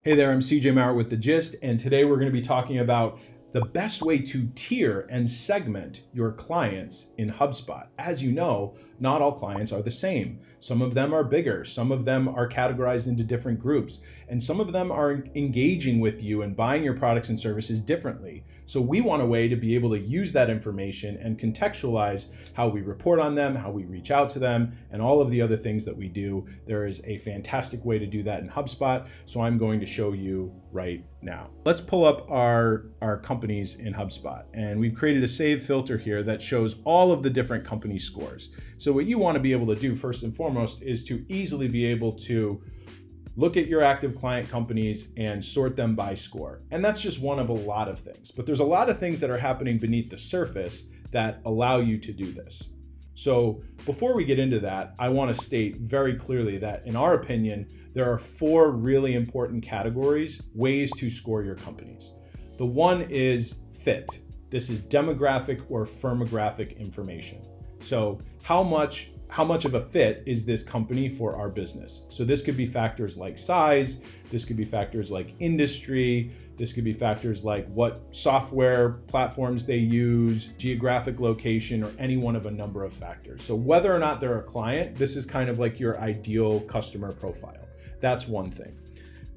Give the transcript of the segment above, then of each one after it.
Hey there, I'm CJ Maurer with The Gist, and today we're going to be talking about the best way to tier and segment your clients in HubSpot. As you know, not all clients are the same. Some of them are bigger, some of them are categorized into different groups, and some of them are engaging with you and buying your products and services differently. So we want a way to be able to use that information and contextualize how we report on them, how we reach out to them, and all of the other things that we do. There is a fantastic way to do that in HubSpot, so I'm going to show you right now. Let's pull up our companies in HubSpot, and we've created a save filter here that shows all of the different company scores. So what you want to be able to do first and foremost is to easily be able to look at your active client companies and sort them by score. And that's just one of a lot of things. But there's a lot of things that are happening beneath the surface that allow you to do this. So before we get into that, I want to state very clearly that in our opinion, there are 4 really important categories, ways to score your companies. The one is fit. This is demographic or firmographic information. So how much of a fit is this company for our business? So this could be factors like size, this could be factors like industry, this could be factors like what software platforms they use, geographic location, or any one of a number of factors. So whether or not they're a client, this is kind of like your ideal customer profile. That's one thing.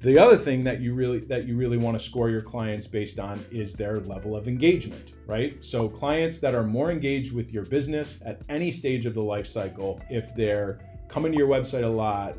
The other thing that you really want to score your clients based on is their level of engagement, right? So clients that are more engaged with your business at any stage of the life cycle, if they're coming to your website a lot,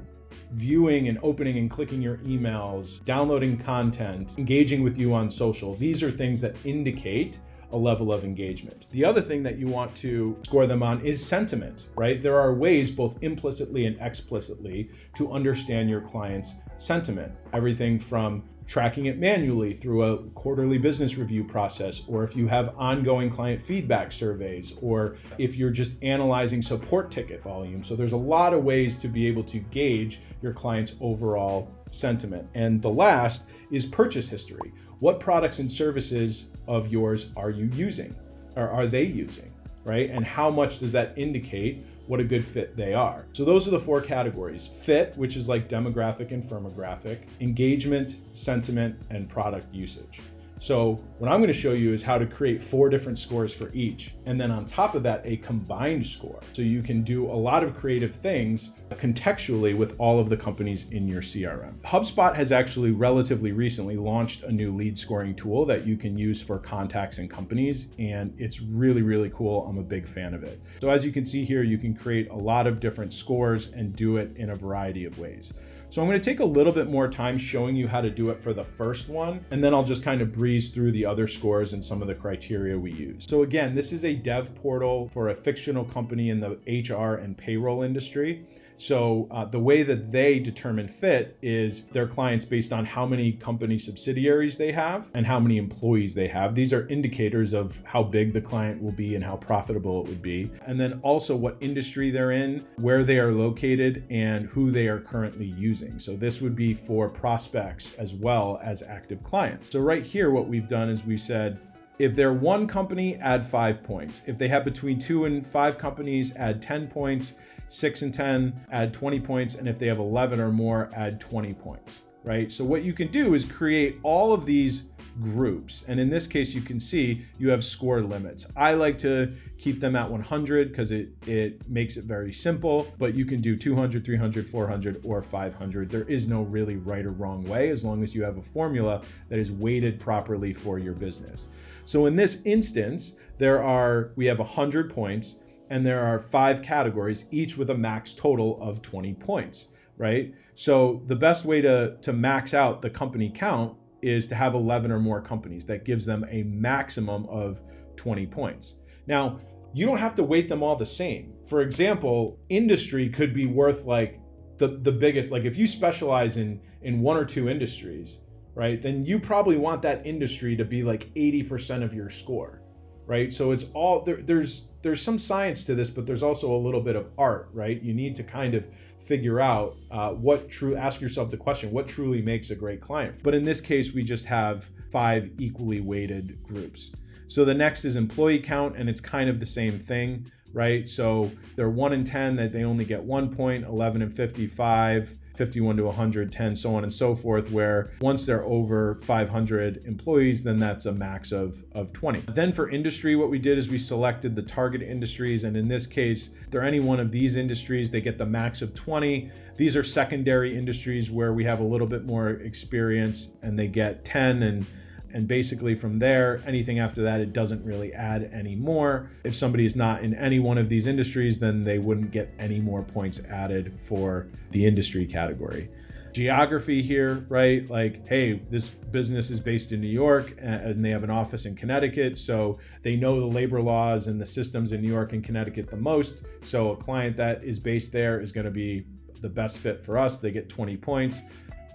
viewing and opening and clicking your emails, downloading content, engaging with you on social, these are things that indicate a level of engagement. The other thing that you want to score them on is sentiment, right? There are ways both implicitly and explicitly to understand your client's sentiment. Everything from tracking it manually through a quarterly business review process, or if you have ongoing client feedback surveys, or if you're just analyzing support ticket volume. So there's a lot of ways to be able to gauge your client's overall sentiment. And the last is purchase history. What products and services of yours are you using, or are they using, right? And how much does that indicate what a good fit they are? So those are the 4 categories: fit, which is like demographic and firmographic, engagement, sentiment, and product usage. So what I'm going to show you is how to create 4 different scores for each. And then on top of that, a combined score. So you can do a lot of creative things contextually with all of the companies in your CRM. HubSpot has actually relatively recently launched a new lead scoring tool that you can use for contacts and companies. And it's really, really cool. I'm a big fan of it. So as you can see here, you can create a lot of different scores and do it in a variety of ways. So I'm going to take a little bit more time showing you how to do it for the first one, and then I'll just kind of breeze through the other scores and some of the criteria we use. So again, this is a dev portal for a fictional company in the HR and payroll industry. So the way that they determine fit is their clients based on how many company subsidiaries they have and how many employees they have. These are indicators of how big the client will be and how profitable it would be. And then also what industry they're in, where they are located, and who they are currently using. So this would be for prospects as well as active clients. So right here, what we've done is we said, if they're one company, add 5 points. If they have between 2 and 5 companies, add 10 points. 6 and 10, add 20 points. And if they have 11 or more, add 20 points, right? So what you can do is create all of these groups. And in this case, you can see you have score limits. I like to keep them at 100 because it makes it very simple, but you can do 200, 300, 400, or 500. There is no really right or wrong way, as long as you have a formula that is weighted properly for your business. So in this instance, we have 100 points, and there are 5 categories, each with a max total of 20 points, right? So the best way to max out the company count is to have 11 or more companies. That gives them a maximum of 20 points. Now, you don't have to weight them all the same. For example, industry could be worth like the biggest, like if you specialize in 1 or 2 industries, right? Then you probably want that industry to be like 80% of your score, right? So it's all, there's some science to this, but there's also a little bit of art, right? You need to kind of figure out ask yourself the question, what truly makes a great client? But in this case, we just have 5 equally weighted groups. So the next is employee count, and it's kind of the same thing. right? So they're 1 in 10 that they only get 1 point, 11 and 55, 51 to 110, so on and so forth, where once they're over 500 employees, then that's a max of 20. Then for industry, what we did is we selected the target industries. And in this case, if they're any one of these industries, they get the max of 20. These are secondary industries where we have a little bit more experience and they get 10. And basically from there, anything after that, it doesn't really add any more. If somebody is not in any one of these industries, then they wouldn't get any more points added for the industry category. Geography here, right? Like, hey, this business is based in New York and they have an office in Connecticut. So they know the labor laws and the systems in New York and Connecticut the most. So a client that is based there is going to be the best fit for us. They get 20 points.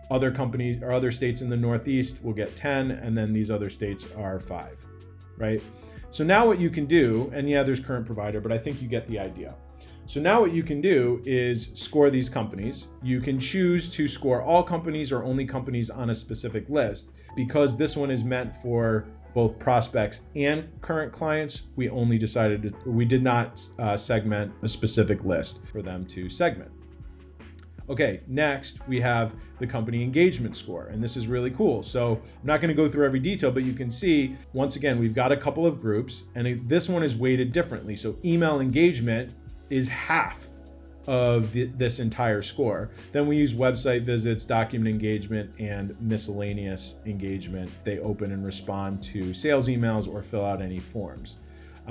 Other companies or other states in the Northeast will get 10, and then these other states are 5, right? So now what you can do, and yeah, there's current provider, but I think you get the idea. So now what you can do is score these companies. You can choose to score all companies or only companies on a specific list. Because this one is meant for both prospects and current clients, we did not segment a specific list for them to segment. Okay, next we have the company engagement score, and this is really cool. So I'm not going to go through every detail, but you can see, once again, we've got a couple of groups, and this one is weighted differently. So email engagement is half of this entire score. Then we use website visits, document engagement, and miscellaneous engagement. They open and respond to sales emails or fill out any forms.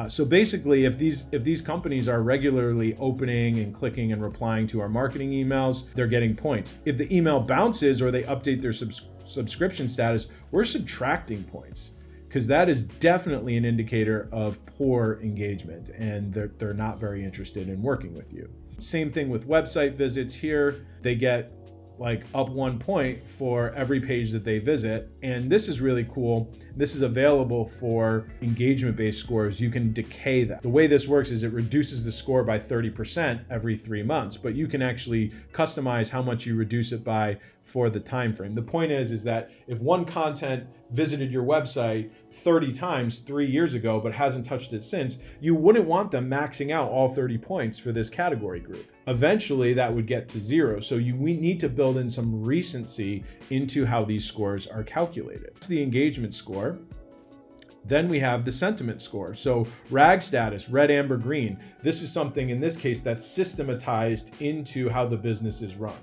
So basically, if these companies are regularly opening and clicking and replying to our marketing emails, they're getting points. If the email bounces or they update their subscription status, we're subtracting points, because that is definitely an indicator of poor engagement and they're not very interested in working with you. Same thing with website visits here. They get like up 1 point for every page that they visit. And this is really cool. This is available for engagement-based scores. You can decay that. The way this works is it reduces the score by 30% every 3 months, but you can actually customize how much you reduce it by for the time frame. The point is that if one content visited your website 30 times 3 years ago, but hasn't touched it since, you wouldn't want them maxing out all 30 points for this category group. Eventually that would get to 0. So we need to build in some recency into how these scores are calculated. That's the engagement score. Then we have the sentiment score. So RAG status, red, amber, green. This is something in this case that's systematized into how the business is run.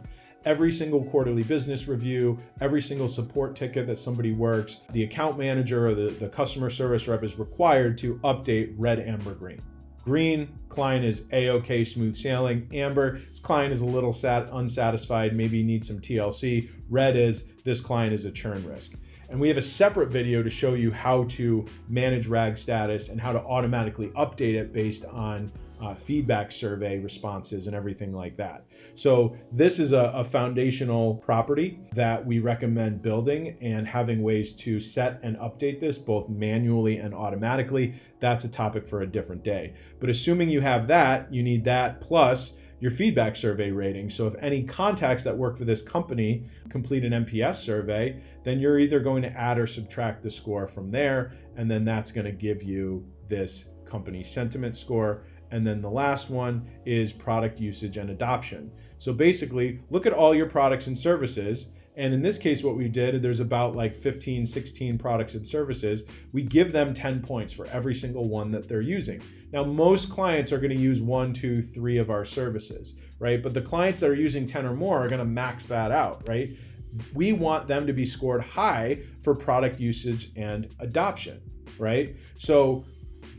Every single quarterly business review, every single support ticket that somebody works, the account manager or the customer service rep is required to update red, amber, green. Green, client is A-OK, smooth sailing. Amber, this client is a little unsatisfied, maybe needs some TLC. Red is this client is a churn risk. And we have a separate video to show you how to manage RAG status and how to automatically update it based on feedback survey responses and everything like that. So this is a foundational property that we recommend building and having ways to set and update this both manually and automatically. That's a topic for a different day. But assuming you have that, you need that plus your feedback survey rating. So if any contacts that work for this company complete an NPS survey, then you're either going to add or subtract the score from there, and then that's going to give you this company sentiment score. And then the last one is product usage and adoption. So basically, look at all your products and services. And in this case, what we did, there's about like 15, 16 products and services. We give them 10 points for every single one that they're using. Now, most clients are going to use 1, 2, 3 of our services, right? But the clients that are using 10 or more are going to max that out, right? We want them to be scored high for product usage and adoption, right? So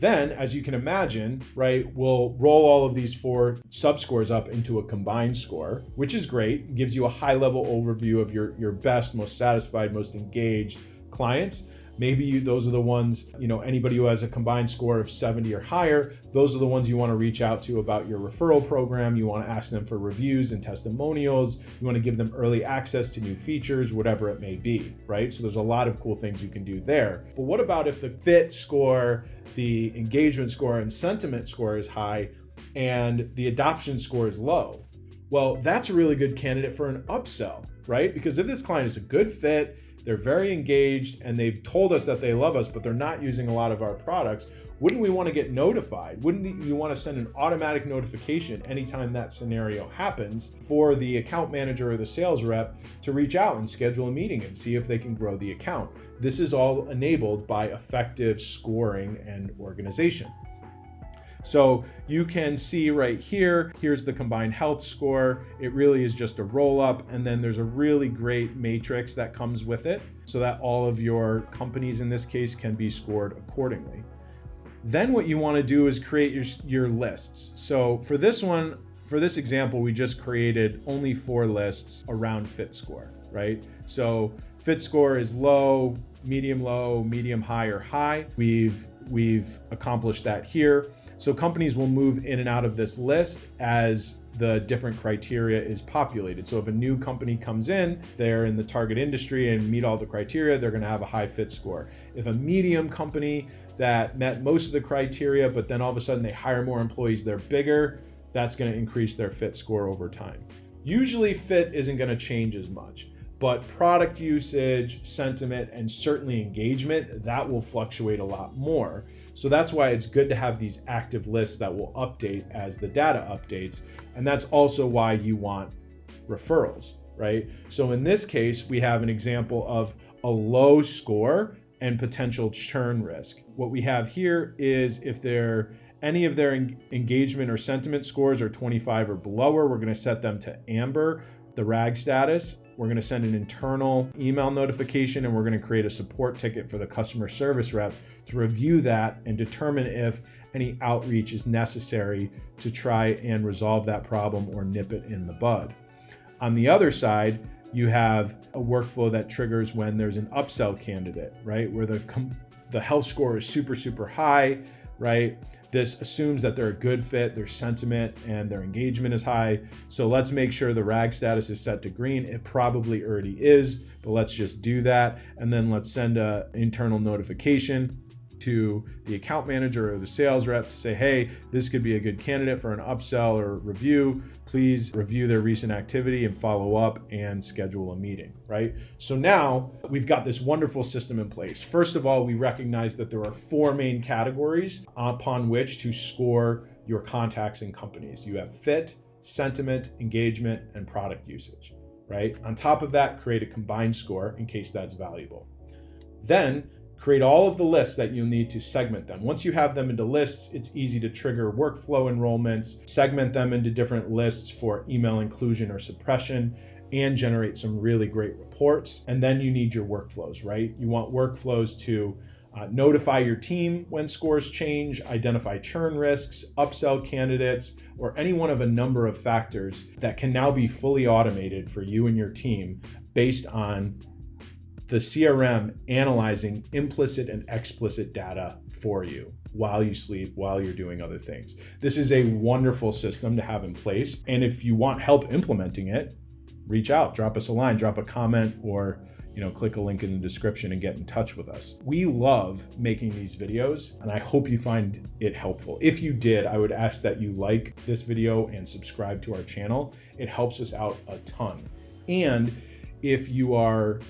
then, as you can imagine, right, we'll roll all of these 4 subscores up into a combined score, which is great. It gives you a high-level overview of your best, most satisfied, most engaged clients. Maybe those are the ones, anybody who has a combined score of 70 or higher, those are the ones you want to reach out to about your referral program. You want to ask them for reviews and testimonials. You want to give them early access to new features, whatever it may be, right? So there's a lot of cool things you can do there. But what about if the fit score, the engagement score, and sentiment score is high and the adoption score is low? Well, that's a really good candidate for an upsell, right? Because if this client is a good fit, they're very engaged, and they've told us that they love us, but they're not using a lot of our products, wouldn't we want to get notified? Wouldn't you want to send an automatic notification anytime that scenario happens for the account manager or the sales rep to reach out and schedule a meeting and see if they can grow the account? This is all enabled by effective scoring and organization. So you can see right here, here's the combined health score. It really is just a roll up, and then there's a really great matrix that comes with it so that all of your companies in this case can be scored accordingly. Then what you want to do is create your lists. So for this one, for this example, we just created only 4 lists around fit score, right? So fit score is low, medium high, or high. We've accomplished that here. So companies will move in and out of this list as the different criteria is populated. So if a new company comes in, they're in the target industry and meet all the criteria, they're going to have a high fit score. If a medium company that met most of the criteria, but then all of a sudden they hire more employees, they're bigger, that's going to increase their fit score over time. Usually fit isn't going to change as much, but product usage, sentiment, and certainly engagement, that will fluctuate a lot more. So that's why it's good to have these active lists that will update as the data updates. And that's also why you want referrals, right? So in this case, we have an example of a low score and potential churn risk. What we have here is if any of their engagement or sentiment scores are 25 or below, we're going to set them to amber, the RAG status. We're going to send an internal email notification, and we're going to create a support ticket for the customer service rep to review that and determine if any outreach is necessary to try and resolve that problem or nip it in the bud. On the other side, you have a workflow that triggers when there's an upsell candidate, right? Where the health score is super high, right? This assumes that they're a good fit, their sentiment and their engagement is high. So let's make sure the RAG status is set to green. It probably already is, but let's just do that. And then let's send an internal notification to the account manager or the sales rep to say, hey, this could be a good candidate for an upsell or review. Please review their recent activity and follow up and schedule a meeting, right? So now we've got this wonderful system in place. First of all, we recognize that there are 4 main categories upon which to score your contacts and companies. You have fit, sentiment, engagement, and product usage, right? On top of that, create a combined score in case that's valuable. Then create all of the lists that you'll need to segment them. Once you have them into lists, it's easy to trigger workflow enrollments, segment them into different lists for email inclusion or suppression, and generate some really great reports. And then you need your workflows, right? You want workflows to notify your team when scores change, identify churn risks, upsell candidates, or any one of a number of factors that can now be fully automated for you and your team based on the CRM analyzing implicit and explicit data for you while you sleep, while you're doing other things. This is a wonderful system to have in place. And if you want help implementing it, reach out, drop us a line, drop a comment, or click a link in the description and get in touch with us. We love making these videos, and I hope you find it helpful. If you did, I would ask that you like this video and subscribe to our channel. It helps us out a ton. And if you are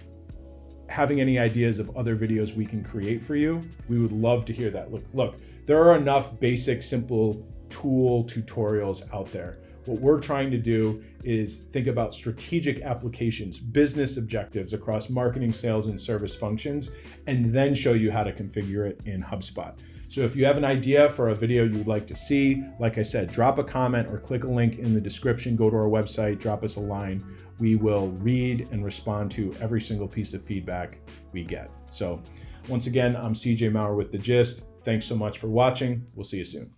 having any ideas of other videos we can create for you, we would love to hear that. Look, there are enough basic, simple tool tutorials out there. What we're trying to do is think about strategic applications, business objectives across marketing, sales, and service functions, and then show you how to configure it in HubSpot. So if you have an idea for a video you'd like to see, like I said, drop a comment or click a link in the description, go to our website, drop us a line. We will read and respond to every single piece of feedback we get. So once again, I'm CJ Maurer with The Gist. Thanks so much for watching. We'll see you soon.